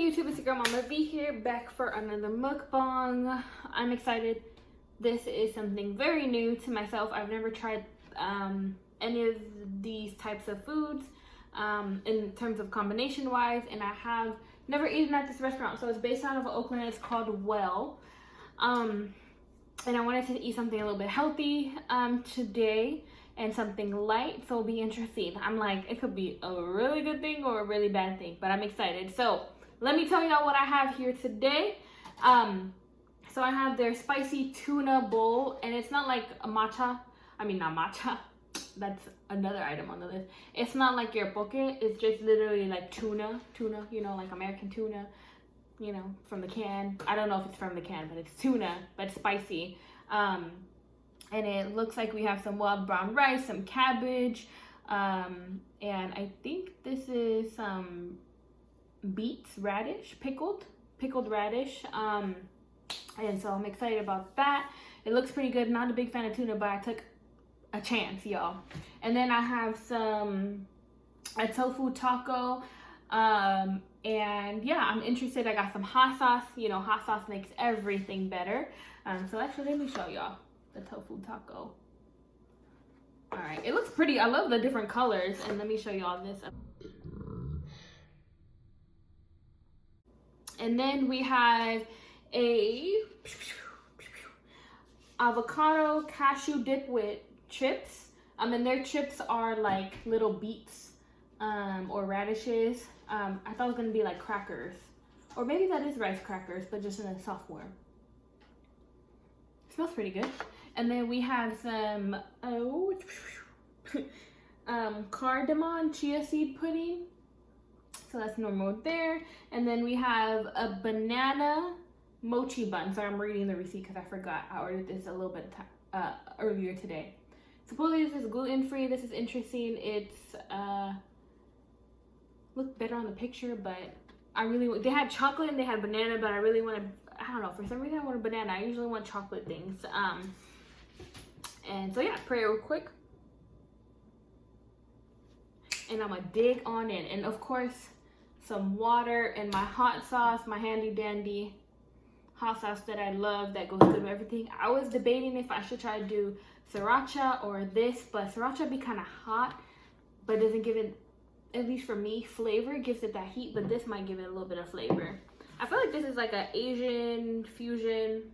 YouTube, it's your girl Mama V here, back for another mukbang. I'm excited. This is something very new to myself. I've never tried any of these types of foods in terms of combination wise, and I have never eaten at this restaurant. So it's based out of Oakland. It's called Well, and I wanted to eat something a little bit healthy today and something light, so it'll be interesting. I'm like, it could be a really good thing or a really bad thing, but I'm excited. So let me tell y'all what I have here today. So I have their spicy tuna bowl, and it's not like a matcha. I mean, not matcha. That's another item on the list. It's not like your poke. It's just literally like tuna, you know, like American tuna, you know, from the can. I don't know if it's from the can, but it's tuna, but spicy. And it looks like we have some wild brown rice, some cabbage, and I think this is some beets, radish, pickled radish. And so I'm excited about that. It looks pretty good. Not a big fan of tuna, but I took a chance, y'all. And then I have a tofu taco. And yeah, I'm interested. I got some hot sauce. You know, hot sauce makes everything better. So actually, let me show y'all the tofu taco. All right, it looks pretty. I love the different colors. And let me show y'all this. And then we have a avocado cashew dip with chips. And their chips are like little beets or radishes. I thought it was gonna be like crackers, or maybe that is rice crackers, but just in a soft form. Smells pretty good. And then we have some cardamom chia seed pudding. So that's normal there. And then we have a banana mochi bun. Sorry, I'm reading the receipt because I forgot. I ordered this a little bit earlier today. Supposedly this is gluten-free. This is interesting. It's looked better on the picture, but they had chocolate and they had banana, but I really want to, I don't know, for some reason I want a banana. I usually want chocolate things. And so yeah, pray real quick. And I'm gonna dig on in. And of course, some water and my hot sauce, my handy dandy hot sauce that I love, that goes good with everything. I was debating if I should try to do sriracha or this, but sriracha be kind of hot, but doesn't give it, at least for me, flavor. It gives it that heat, but this might give it a little bit of flavor. I feel like this is like an Asian fusion.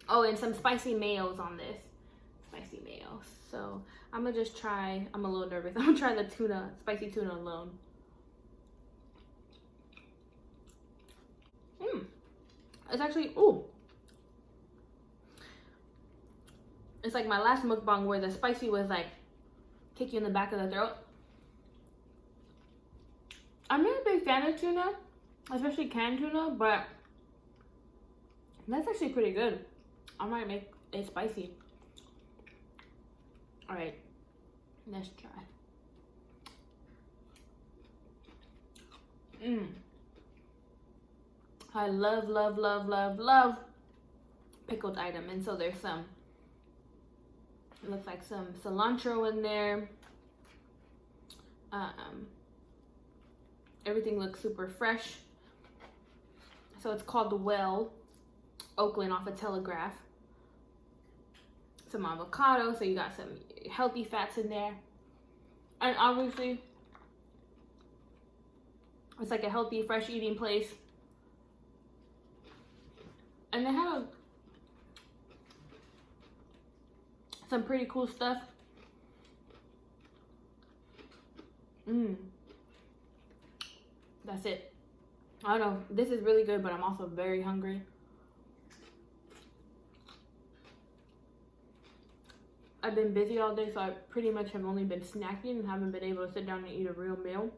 Oh, and some spicy mayos on this. Spicy mayo. So I'm gonna just try, I'm a little nervous. I'm gonna try the tuna, spicy tuna alone. It's actually, ooh. It's like my last mukbang where the spicy was like kick you in the back of the throat. I'm not a big fan of tuna, especially canned tuna, but that's actually pretty good. I might make it spicy. All right, let's try. I love pickled item. And so there's some, it looks like some cilantro in there. Everything looks super fresh. So it's called the Well, Oakland, off of Telegraph. Some avocado, so you got some healthy fats in there. And obviously, it's like a healthy, fresh eating place. And they have some pretty cool stuff. That's it. I don't know. This is really good, but I'm also very hungry. I've been busy all day, so I pretty much have only been snacking and haven't been able to sit down and eat a real meal.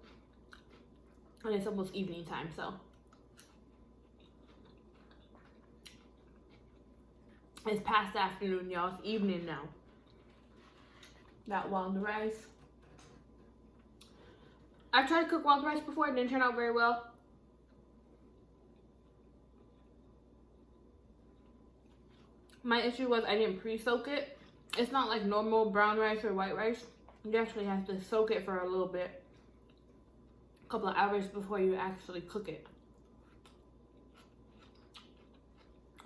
And it's almost evening time, so. It's past afternoon, y'all. It's evening now. That wild rice. I've tried to cook wild rice before. It didn't turn out very well. My issue was I didn't pre-soak it. It's not like normal brown rice or white rice. You actually have to soak it for a little bit. A couple of hours before you actually cook it.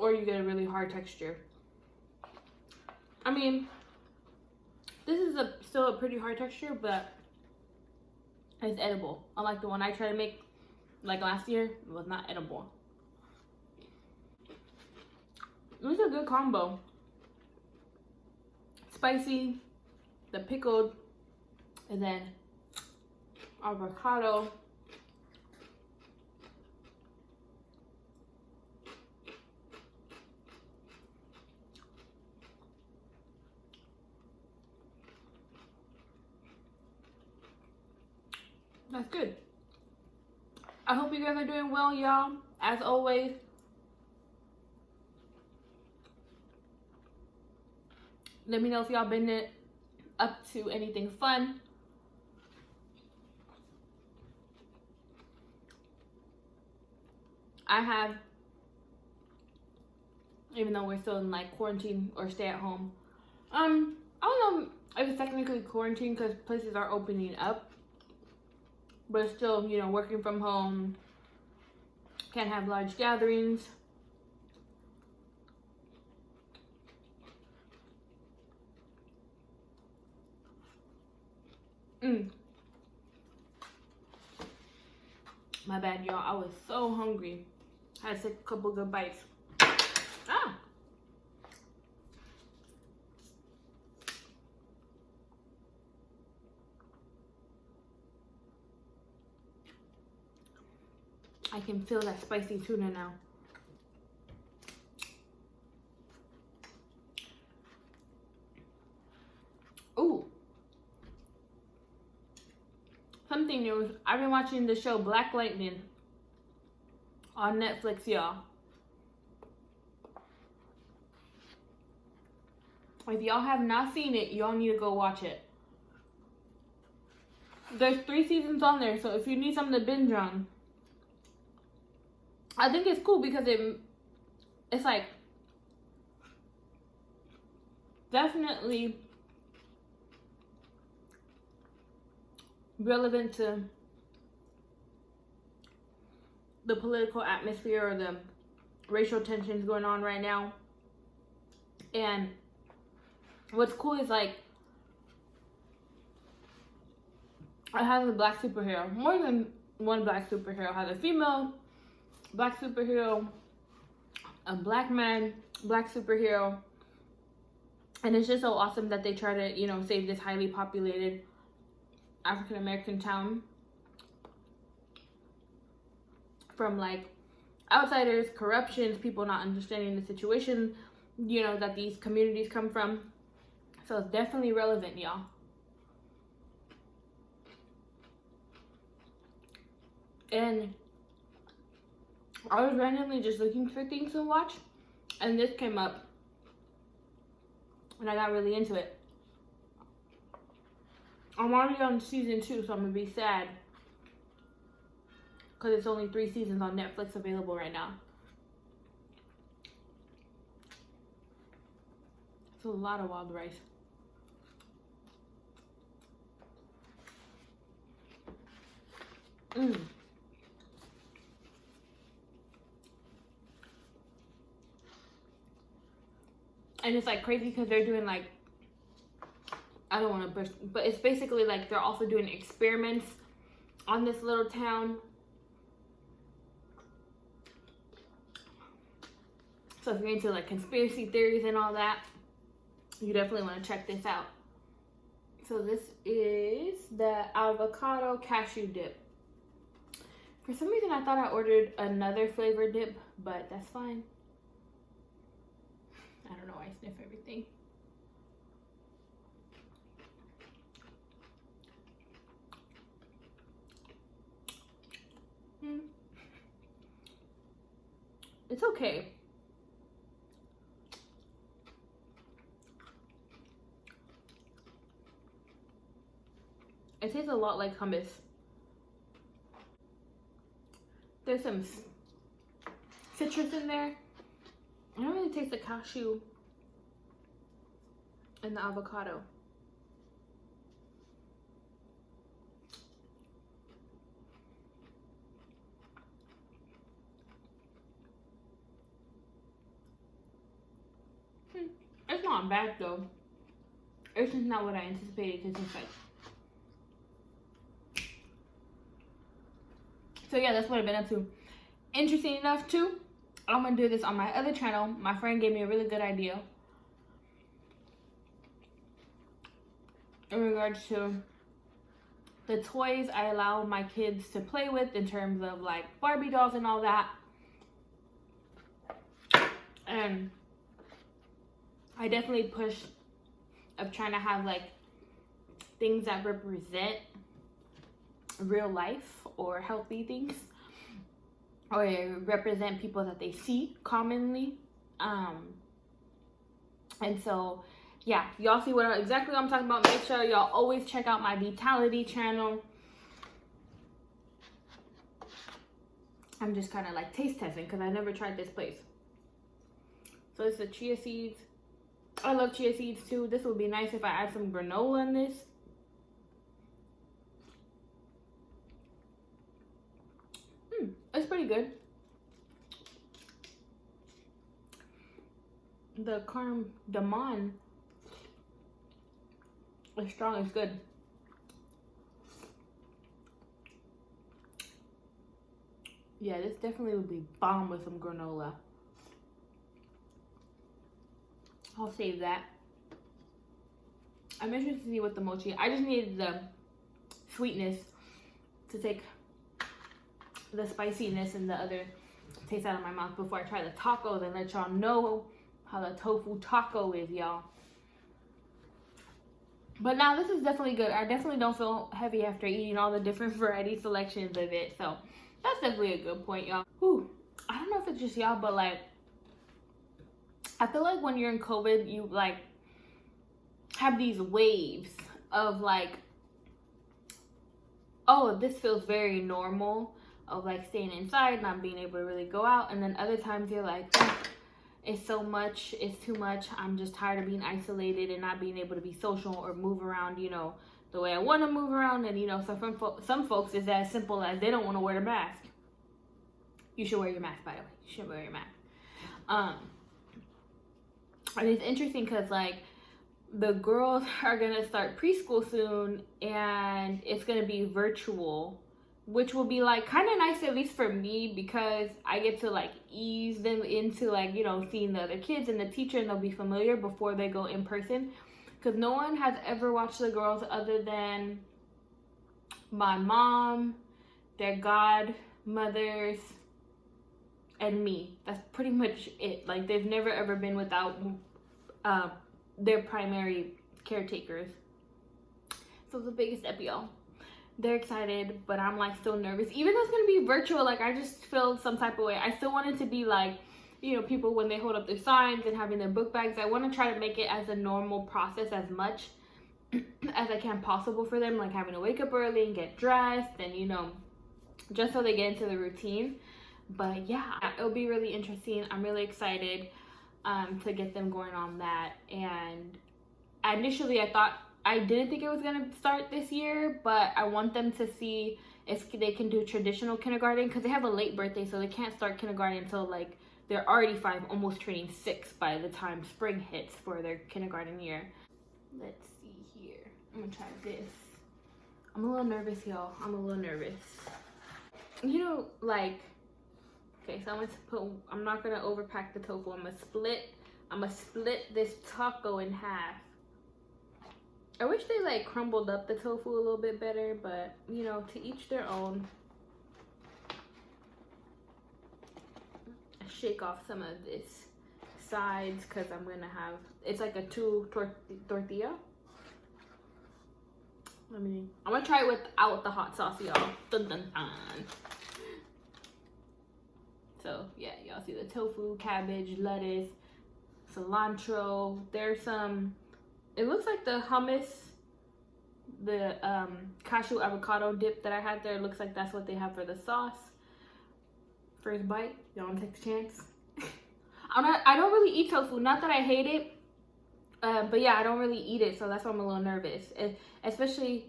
or you get a really hard texture. I mean, this is still a pretty hard texture, but it's edible. Unlike the one I tried to make like last year, it was not edible. It's a good combo. Spicy, the pickled, and then avocado. That's good. I hope you guys are doing well, y'all. As always, let me know if y'all been up to anything fun. I have, even though we're still in like quarantine or stay at home. I don't know if it's technically quarantine because places are opening up, but still, you know, working from home, can't have large gatherings. My bad, y'all. I was so hungry. I had to take a couple good bites. Ah! I can feel that spicy tuna now. Ooh. Something new. I've been watching the show Black Lightning on Netflix, y'all. If y'all have not seen it, y'all need to go watch it. There's 3 seasons on there, so if you need something to binge on, I think it's cool because it's like definitely relevant to the political atmosphere or the racial tensions going on right now. And what's cool is like it has a black superhero. More than one black superhero. It has a female black superhero, a black man black superhero, and it's just so awesome that they try to, you know, save this highly populated African American town from like outsiders, corruptions, people not understanding the situation, you know, that these communities come from. So it's definitely relevant, y'all. And I was randomly just looking for things to watch, and this came up, and I got really into it. I'm already on season 2, so I'm gonna be sad because it's only 3 seasons on Netflix available right now. It's a lot of wild rice. And it's like crazy because they're doing like, I don't want to push, but it's basically like they're also doing experiments on this little town. So if you're into like conspiracy theories and all that, you definitely want to check this out. So this is the Avocado Cashew Dip. For some reason I thought I ordered another flavor dip, but that's fine. I don't know why I sniff everything. It's okay. It tastes a lot like hummus. There's some citrus in there. I don't really taste the cashew and the avocado. not bad though. It's just not what I anticipated to taste like. So yeah, that's what I've been up to. Interesting enough too, I'm gonna do this on my other channel. My friend gave me a really good idea in regards to the toys I allow my kids to play with in terms of like Barbie dolls and all that. And I definitely push of trying to have like things that represent real life or healthy things, or represent people that they see commonly. And so yeah, y'all see exactly what I'm talking about. Make sure y'all always check out my Vitality channel. I'm just kind of like taste testing because I never tried this place. So it's the Chia Seeds. I love Chia Seeds too. This would be nice if I add some granola in this. It's pretty good. The cardamom is strong. It's good. Yeah, this definitely would be bomb with some granola. I'll save that. I'm interested to see what the mochi. I just needed the sweetness to take the spiciness and the other taste out of my mouth before I try the tacos and let y'all know how the tofu taco is, y'all. But now this is definitely good. I definitely don't feel heavy after eating all the different variety selections of it. So that's definitely a good point, y'all. Whew. I don't know if it's just y'all, but like, I feel like when you're in COVID, you like have these waves of like, oh, this feels very normal, of like staying inside, not being able to really go out. And then other times you're like, oh, it's so much, it's too much. I'm just tired of being isolated and not being able to be social or move around, you know, the way I want to move around. And, you know, so from some folks, it's as simple as they don't want to wear a mask. You should wear your mask, by the way. You should wear your mask. And it's interesting because, like, the girls are going to start preschool soon and it's going to be virtual, which will be like kind of nice, at least for me, because I get to like ease them into like, you know, seeing the other kids and the teacher, and they'll be familiar before they go in person. Because no one has ever watched the girls other than my mom, their godmothers, and me. That's pretty much it. Like, they've never ever been without their primary caretakers. So it's the biggest step, y'all. They're excited, but I'm like still nervous. Even though it's gonna be virtual, like I just feel some type of way. I still want it to be like, you know, people when they hold up their signs and having their book bags. I want to try to make it as a normal process as much as I can possible for them, like having to wake up early and get dressed and, you know, just so they get into the routine. But yeah, it'll be really interesting. I'm really excited to get them going on that. And initially I didn't think it was going to start this year, but I want them to see if they can do traditional kindergarten, because they have a late birthday, so they can't start kindergarten until like they're already 5, almost turning 6 by the time spring hits for their kindergarten year. Let's see here. I'm going to try this. I'm a little nervous, y'all. I'm a little nervous. You know, like, okay, so I'm not going to overpack the tofu. I'm going to split this taco in half. I wish they like crumbled up the tofu a little bit better, but you know, to each their own. Shake off some of this sides because I'm gonna have, it's like a 2 tortilla. I'm gonna try it without the hot sauce, y'all. Dun, dun, dun. So yeah, y'all see the tofu, cabbage, lettuce, cilantro. There's some, it looks like the hummus, the cashew avocado dip that I had there. It looks like that's what they have for the sauce. First bite, y'all wanna take a chance? I don't really eat tofu, not that I hate it, but yeah, I don't really eat it, so that's why I'm a little nervous. Especially,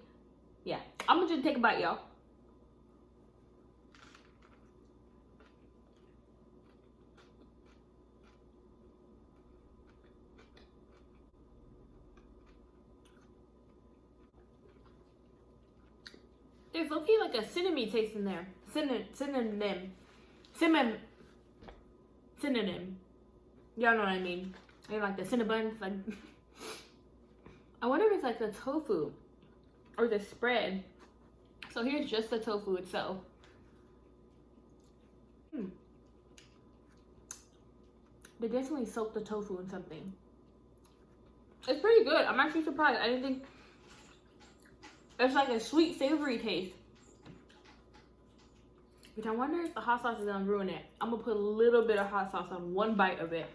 yeah, I'm gonna just take a bite, y'all. There's low-key like a cinnamon taste in there. Synonym. Y'all know what I mean. And like the Cinnabon, like I wonder if it's like the tofu or the spread. So here's just the tofu itself. They definitely soaked the tofu in something. It's pretty good. I'm actually surprised. I didn't think it's like a sweet, savory taste. But I wonder if the hot sauce is gonna ruin it. I'm gonna put a little bit of hot sauce on one bite of it.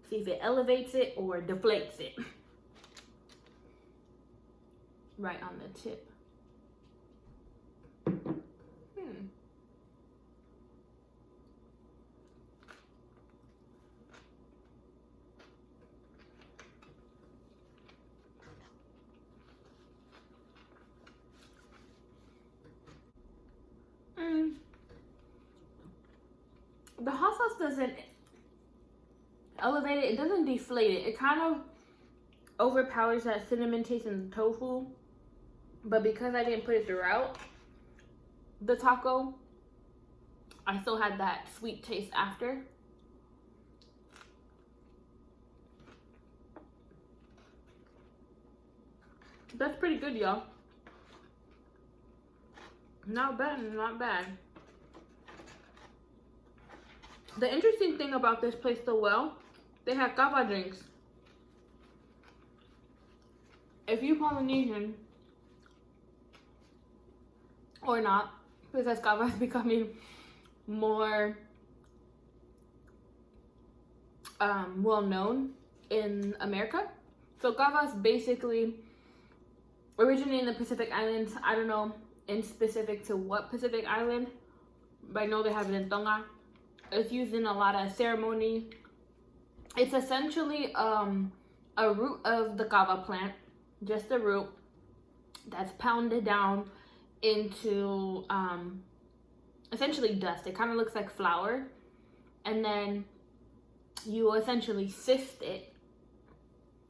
See if it elevates it or deflates it. Right on the tip. The hot sauce doesn't elevate it. It doesn't deflate it. It kind of overpowers that cinnamon taste in the tofu. But because I didn't put it throughout the taco, I still had that sweet taste after. That's pretty good, y'all. Not bad, not bad. The interesting thing about this place so well, they have kava drinks. If you're Polynesian, or not, because kava is becoming more well known in America. So kava is basically originating in the Pacific Islands. I don't know in specific to what Pacific Island, but I know they have it in Tonga. It's used in a lot of ceremony. It's essentially a root of the kava plant, just a root that's pounded down into essentially dust. It kind of looks like flour, and then you essentially sift it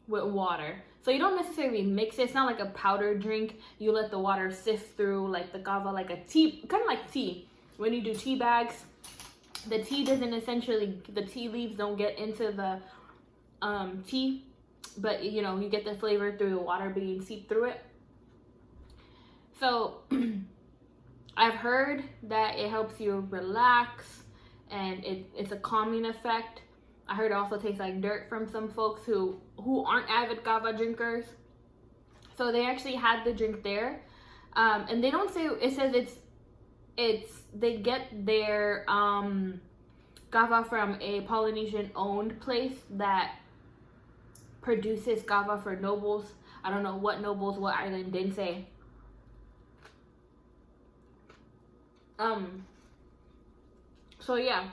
with water. So you don't necessarily mix it. It's not like a powder drink. You let the water sift through like the kava, like a tea, kind of like tea. When you do tea bags, the tea doesn't essentially, the tea leaves don't get into the tea, but you know, you get the flavor through the water being seeped through it. So I've heard that it helps you relax and it's a calming effect. I heard it also tastes like dirt from some folks who aren't avid kava drinkers. So they actually had the drink there. And they don't say, it says they get their kava from a Polynesian owned place that produces kava for nobles. I don't know what nobles, what island, didn't say. So yeah,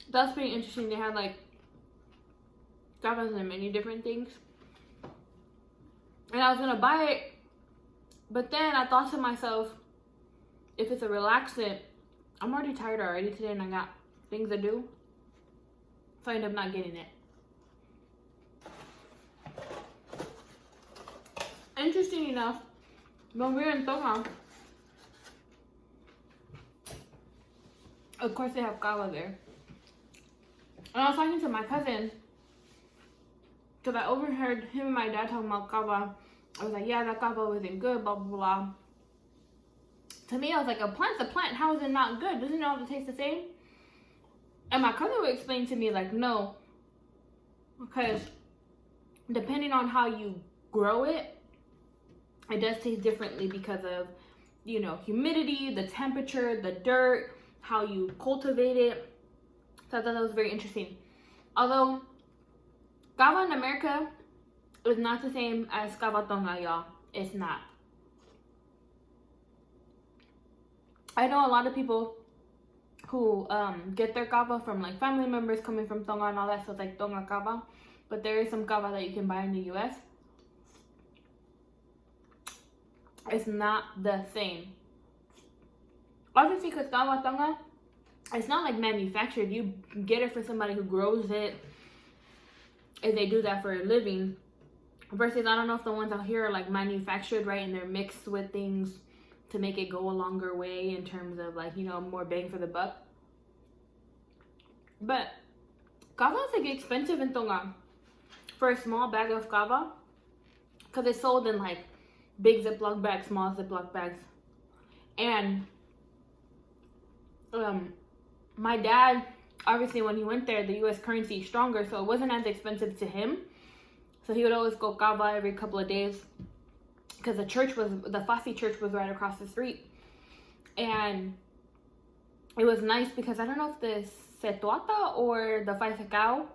that's pretty interesting. They had like kavas and many different things, and I was gonna buy it, but then I thought to myself, if it's a relaxant, I'm already tired already today and I got things to do, so I ended up not getting it. Interesting enough, when we were in Tonga, of course they have kava there. And I was talking to my cousin, because I overheard him and my dad talking about kava. I was like, yeah, that kava wasn't good, blah, blah, blah. To me, I was like, a plant's a plant. How is it not good? Doesn't it all taste the same? And my cousin would explain to me, like, no. Because depending on how you grow it, it does taste differently because of, you know, humidity, the temperature, the dirt, how you cultivate it. So I thought that was very interesting. Although, kava in America is not the same as kava Tonga, y'all. It's not. I know a lot of people who get their kava from like family members coming from Tonga and all that, so it's like Tonga kava. But there is some kava that you can buy in the US. It's not the same. Obviously, because kava Tonga, it's not like manufactured. You get it from somebody who grows it, and they do that for a living. Versus, I don't know if the ones out here are like manufactured, right? And they're mixed with things to make it go a longer way in terms of like, you know, more bang for the buck. But kava is like expensive in Tonga for a small bag of kava, because it's sold in like big Ziploc bags, small Ziploc bags. And my dad, obviously when he went there, the US currency is stronger, so it wasn't as expensive to him. So he would always go kava every couple of days, because the Fasi church was right across the street. And it was nice because I don't know if the Setuata or the Faisakao,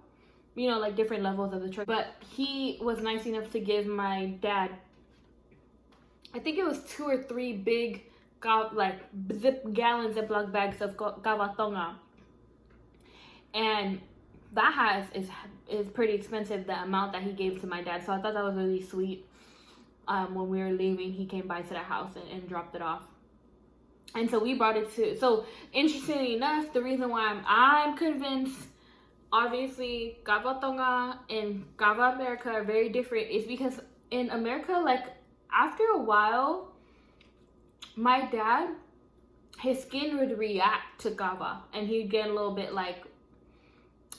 you know, like different levels of the church. But he was nice enough to give my dad, I think it was 2 or 3 big like gallon Ziploc bags of kava tonga. And that is pretty expensive, the amount that he gave to my dad. So I thought that was really sweet. When we were leaving, he came by to the house and dropped it off. And so we brought it to, so interestingly enough, the reason why I'm convinced, obviously, kava tonga and kava America are very different is because in America, like, after a while, my dad, his skin would react to kava, and he'd get a little bit, like,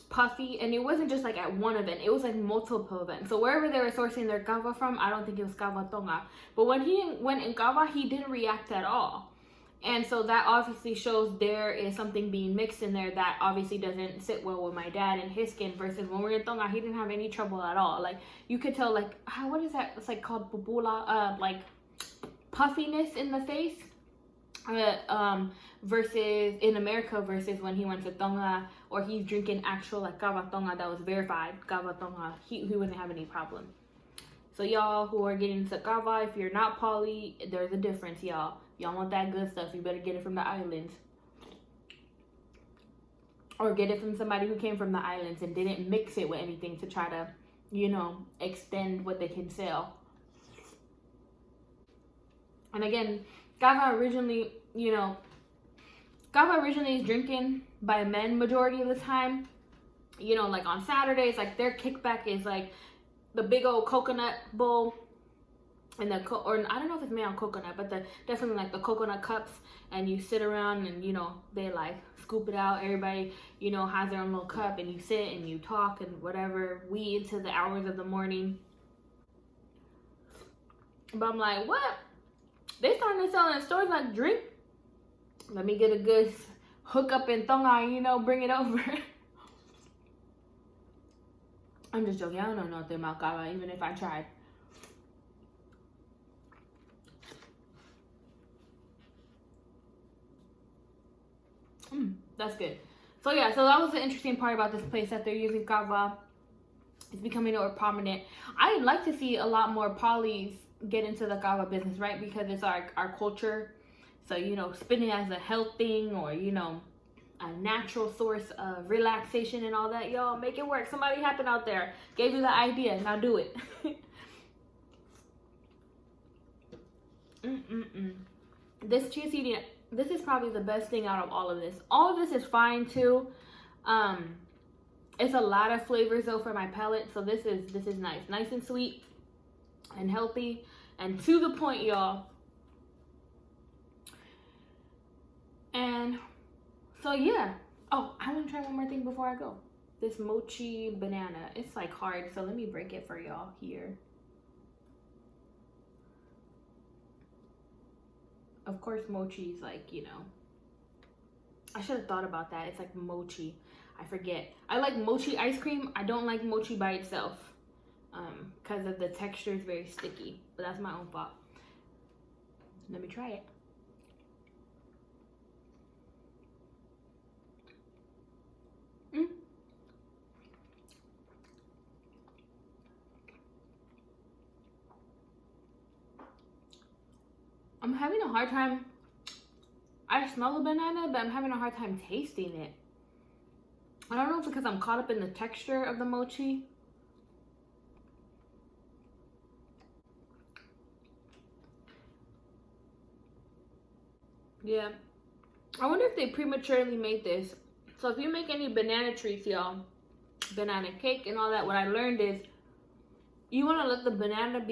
puffy, and it wasn't just like at one event, it was like multiple events. So wherever they were sourcing their kava from, I don't think it was kava tonga, but when he went in kava, he didn't react at all. And so that obviously shows there is something being mixed in there that obviously doesn't sit well with my dad and his skin, versus when we're in tonga, he didn't have any trouble at all. Like, you could tell, like, what is that, it's like called pupula, like puffiness in the face, versus in America, versus when he went to Tonga, or he's drinking actual like kava tonga that was verified kava tonga, he wouldn't have any problem. So y'all who are getting into kava, if you're not poly, there's a difference, y'all. Y'all want that good stuff, you better get it from the islands, or get it from somebody who came from the islands and didn't mix it with anything to try to, you know, extend what they can sell. And again, kava originally is drinking by men majority of the time. You know, like on Saturdays, like their kickback is like the big old coconut bowl, and or I don't know if it's made on coconut, but definitely like the coconut cups, and you sit around and, you know, they like scoop it out. Everybody, you know, has their own little cup, and you sit and you talk and whatever, we into the hours of the morning. But I'm like, what? They starting to sell in stores like drink? Let me get a good hookup in Tonga, you know, bring it over. I'm just joking. I don't know nothing about kava, even if I tried. That's good. So yeah, so that was the interesting part about this place, that they're using kava. It's becoming more prominent. I'd like to see a lot more polys get into the kava business, right? Because it's our culture. So, you know, spinning as a health thing, or, you know, a natural source of relaxation and all that. Y'all, make it work. Somebody happened out there, gave you the idea. Now do it. This chia seed, this is probably the best thing out of all of this. All of this is fine too. It's a lot of flavors though for my palate. So this is nice and sweet and healthy and to the point, y'all. And so yeah. Oh, I want to try one more thing before I go. This mochi banana. It's like hard, so let me break it for y'all here. Of course, mochi is like, you know, I should have thought about that. It's like mochi. I forget. I like mochi ice cream. I don't like mochi by itself, because of the texture is very sticky. But that's my own fault. Let me try it. I'm having a hard time. I smell the banana, but I'm having a hard time tasting it. I don't know if it's because I'm caught up in the texture of the mochi. Yeah. I wonder if they prematurely made this. So if you make any banana treats, y'all, banana cake and all that, what I learned is you want to let the banana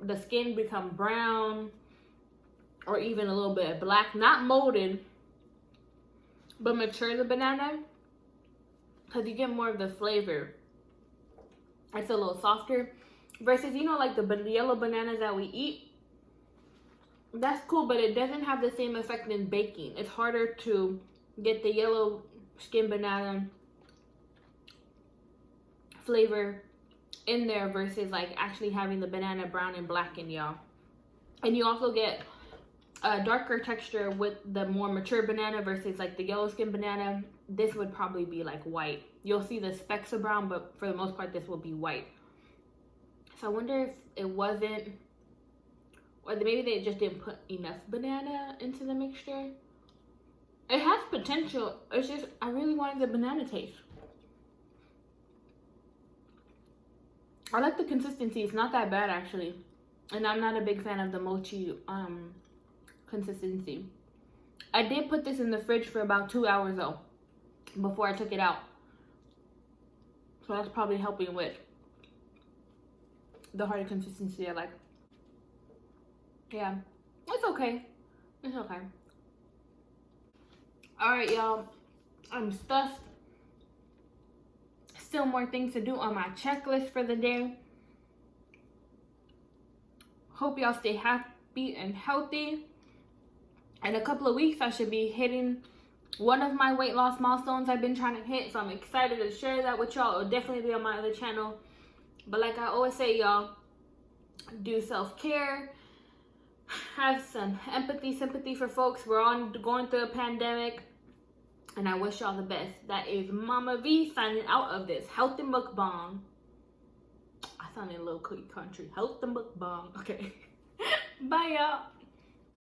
the skin become brown or even a little bit black, not molded, but mature the banana, because you get more of the flavor. It's a little softer versus, you know, like the yellow bananas that we eat. That's cool, but it doesn't have the same effect in baking. It's harder to get the yellow skin banana flavor in there versus like actually having the banana brown and blackened, y'all. And you also get a darker texture with the more mature banana versus like the yellow skin banana. This would probably be like white. You'll see the specks of brown, but for the most part this will be white. So I wonder if it wasn't, or maybe they just didn't put enough banana into the mixture. It has potential. It's just I really wanted the banana taste. I like the consistency. It's not that bad actually. And I'm not a big fan of the mochi consistency. I did put this in the fridge for about 2 hours though, before I took it out. So that's probably helping with the harder consistency I like. Yeah, it's okay. It's okay. Alright, y'all. I'm stuffed. Still more things to do on my checklist for the day. Hope y'all stay happy and healthy. In a couple of weeks, I should be hitting one of my weight loss milestones I've been trying to hit. So I'm excited to share that with y'all. It'll definitely be on my other channel. But like I always say, y'all, do self-care. Have some empathy, sympathy for folks. We're all going through a pandemic. And I wish y'all the best. That is Mama V signing out of this healthy mukbang. I sounded a little country. Healthy mukbang. Okay. Bye, y'all.